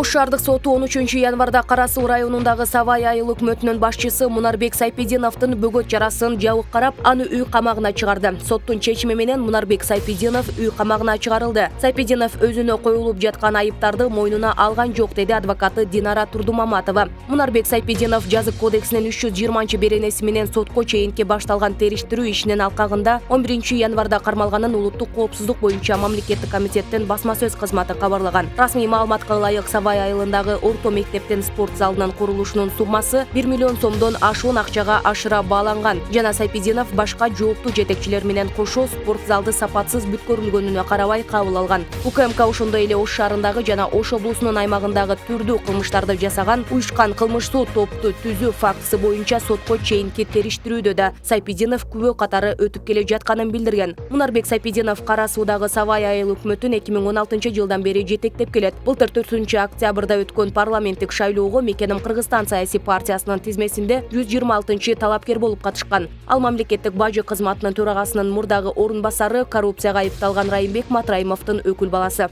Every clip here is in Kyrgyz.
Ош шаардык соту 13 январда Кара Суу районундагы Савай айыл өкмөтүнүн башчысы Мунарбек Сайпидиновдун бөгөт жарасын жабык карап, аны үй камагына чыгарды. Соттун чечими менен Мунарбек Сайпидинов үй камагына чыгарылды. Сайпидинов өзүнө коюлуп жаткан айыптарды мойнуна алган жок, деди адвокаты Динара Турдумаматова. Мунарбек Сайпидинов жазык кодексинин 320 беренеси менен сотко чейинки башталган териштирүү ишинин алкагында 11 январда кармалганын улуттук коопсуздук боюнча мамлекеттик комитеттин басма сөз кызматы кабарлаган. Расмий маалыматка ылайык Савай айылындагы орто мектептин спорт залынын курулушунун суммасы 1 миллион сомдон ашуун акчага ашыра бааланган. Жана Сайпидинов башка жооптуу жетекчилер менен кошо спорт залды сапатсыз бүткөрүлгөнүнө карабай кабыл алган. УКМК ошондой эле Ош шаарындагы жана Ош облусунун аймагындагы түрдүү кылмыштарды жасаган уюшкан кылмыштуу топту түзүү фактысы боюнча сотко чейинки териштирүүдө да Сайпидинов күбө катары өтүп келе жатканын билдирген. Мунарбек Сайпидинов Кара Суудагы Савай айыл өкмөтүн 2016 жылдан бери жетектеп келет. Былтыр 4 октябрда өткөн парламенттик шайлоого Мекеним Кыргызстан саясий партиясынын тизмесинде 126 талапкер болуп катышкан. Ал мамлекеттик бажы кызматынын төрагасынын мурдагы орун басары, коррупцияга айыпталган Райымбек Матраимовдун өкүл баласы.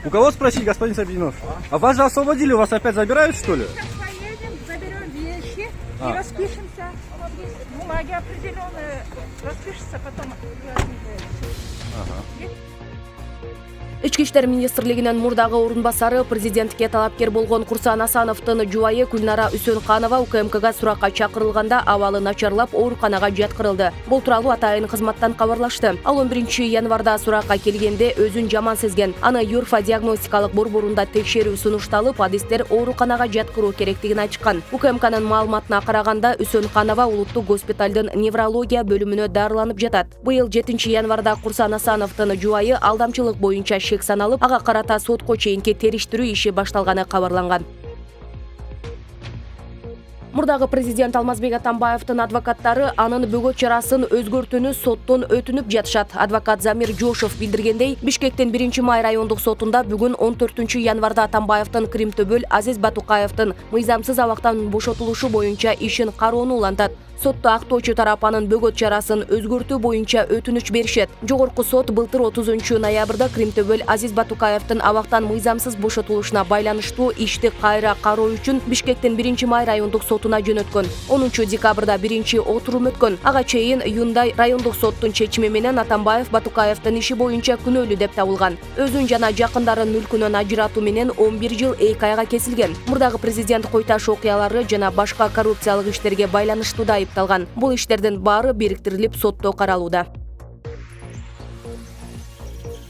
У кого спросить, господин Сайпидинов? А вас же освободили, вас опять забирают, что ли? Сейчас поедем, заберем вещи и распишемся. Вот есть бумаги определенные, распишется, потом Ички иштер министрлигинин мурдагы орун басары, президентке талапкер болгон Курсан Асановдун жубайы Гүлнара Үсөнканова УКМКга суракка чакырылганда абалы начарлап ооруканага жаткырылды. Бул тууралуу атайын кызматтан кабарлашты. Ал 11 январда суракка келгенде өзүн жаман сезген. Аны Юрфа диагностикалык борборунда текшерүү сунушталып, адистер ооруканага жаткыруу керектигин айтышкан. УКМКнын маалыматына караганда Үсөнканова улуттук госпиталдын неврология бөлүмүнө дарыланып жатат. Быйыл 7 январда Курсан Асановдун жубайы алдамчылык боюнча саналып, ага карата сотко чейинки териштирүү иши башталганы кабарланган. Мурдагы президент Алмазбек Атамбаевдин адвокаттары анын бөгөт жарасын өзгөртүүнү соттон өтүнүп жатышат. Адвокат Замир Жошов билдиргендей, Бишкектин 1-май райондук сотунда бүгүн 14 январда Атамбаевдин Кримтөбөл Азиз Батукаевдин мыйзамсыз абактан бошотулушу боюнча ишин кароону улантат. Сотто актоочу тарап анын бөгөт жарасын өзгөртүү боюнча өтүнүч беришет. Жогорку сот былтыр 30 ноябрда Кримтөбөл Азиз Батукаевдин абактан мыйзамсыз бошотулушуна байланыштуу ишти кайра кароо үчүн Бишкектин 1-май райондук сотуна жөнөткөн. 10 декабрда 1-отурум өткөн. Ага чейин июнда райондук соттун чечими менен Атамбаев Батукаевдин иши боюнча күнөөлүү деп табылган. Өзүн жана жакындарын мүлкүнөн ажыратуу менен 11 жыл 2 айга кесилген. Мурдагы президент Койташ окуялары жана башка коррупциялык иштерге байланыштуу айыпталган. Бул иштердин баары бириктирилип сотто каралууда.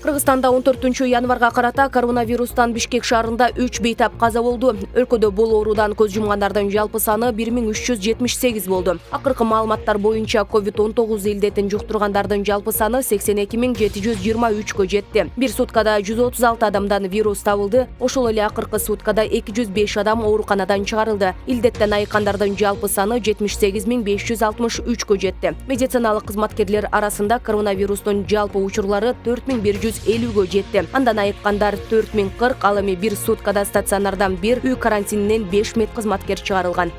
Кыргызстанда 14 январга карата коронавирустан Бишкек шаарында 3 бейтап каза болду. Өлкөдө бул оорудан көз жумгандардын жалпы саны 1378 болду. Акыркы маалыматтар боюнча COVID-19 илдетин жуктургандардын жалпы саны 82723 жетти. Бир суткада 136 адамдан вирус табылды. Ошол эле акыркы суткада 205 адам ооруканадан чыгарылды. Илдеттен айыккандардын жалпы саны 78563 жетти. Медициналык кызматкерлер арасында коронавирустун жалпы учурлары 4150 жетти. Андан айыккандар 4040, ал эми бир суткада стационардан 1, үй карантининен 5 медкызматкер чыгарылган.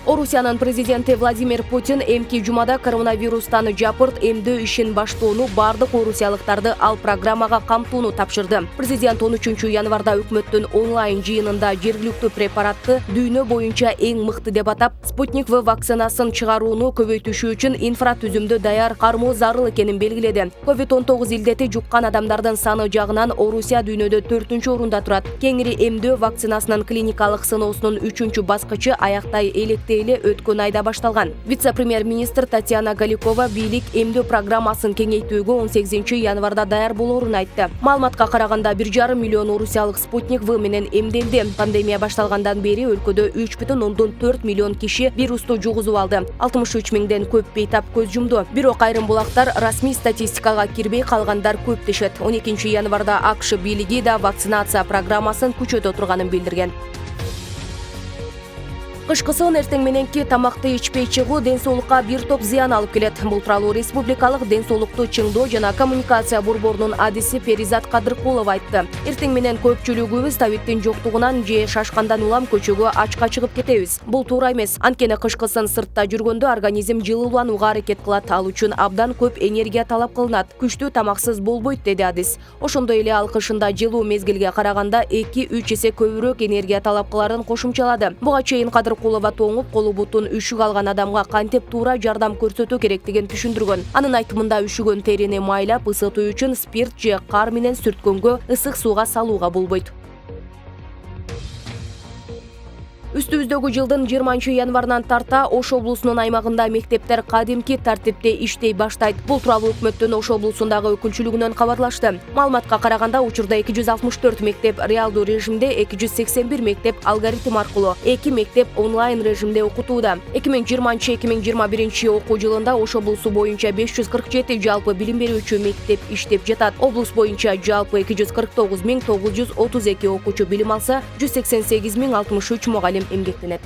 Орусиянын президенти Владимир Путин эмки жумада коронавирустан жапырт эмдөө ишин баштоону бардык орусиялыктарды ал программага камтууну тапшырды. Президент 13 январда өкмөттүн онлайн жыйынында жергиликтүү препаратты дүйнө боюнча эң мыкты деп атап, Спутник В вакцинасын чыгарууну көбөйтүшү үчүн инфратүзүмдү даяр кармоо зарыл экенин белгиледи. COVID-19 илдети жуккан адамдардын саны жагынан Орусия дүйнөдө 4-орунда турат. Кеңири эмдөө вакцинасынын клиникалык сыноосунун 3 баскычы аяктай электе өткөн айда башталган. Вице-премьер-министр Татьяна Галикова бийлик эмдөө программасын кеңейтүүгө 18 январда даяр болоорун айтты. Маалыматка караганда 1,5 миллион орусиялык Спутник В менен эмделди. Пандемия башталгандан бери өлкөдө 3,4 миллион киши вирусту жугузуп алды. 63 миңден көп бейтап көз жумду. Бирок айрым булактар расмий статистикага кирбей калгандар көп дешет. 12 январда АКШ бийлиги да вакцинация программасын күчөтө турганын билдирген. Кышкысын эртең мененки тамакты ичпей чыгуу ден соолукка бир топ зыян алып келет. Бул тууралуу республикалык ден соолукту чыңдоо жана коммуникация борборунун адиси Перизат Кадыркулова айтты. Эртең менен көпчүлүгүбүз табиттин жоктугунан же шашкандан улам көчөгө ачка чыгып кетебиз. Бул туура эмес. Анткени кышкысын сыртта жүргөндө организм жылууланууга аракет кылат, ал үчүн абдан көп энергия талап кылынат. Күчтүү тамаксыз болбойт, деди адис. Ошондой эле ал кышында жылуу мезгилге караганда 2-3 эсе көбүрөөк энергия талап кыларын кошумчалады. Буга чейин Кадыркулова тоңуп, колу бутун үшүк алган адамга кантип туура жардам көрсөтүү керектигин түшүндүргөн. Анын айтымында үшүгөн терини майлап ысытуу үчүн спирт же кар менен сүрткөнгө, ысык сууга салууга болбойт. Үстүбүздөгү жылдын 20-январынан тарта Ош облусунун аймагында мектептер кадимки тартипте иштей баштайт. Бул тууралуу өкмөттүн Ош облусундагы өкүлчүлүгүнөн кабарлашты. Маалыматка караганда учурда 264 мектеп реалдуу режимде, 281 мектеп алгоритм аркылуу, 2 мектеп онлайн режимде окутууда. 2020-2021 окуу жылында Ош облусу боюнча 547 жалпы билим берүүчү мектеп иштеп жатат. Облус боюнча жалпы 249 932 окуучу билим алса, 188 063 мугалим эмгектенет.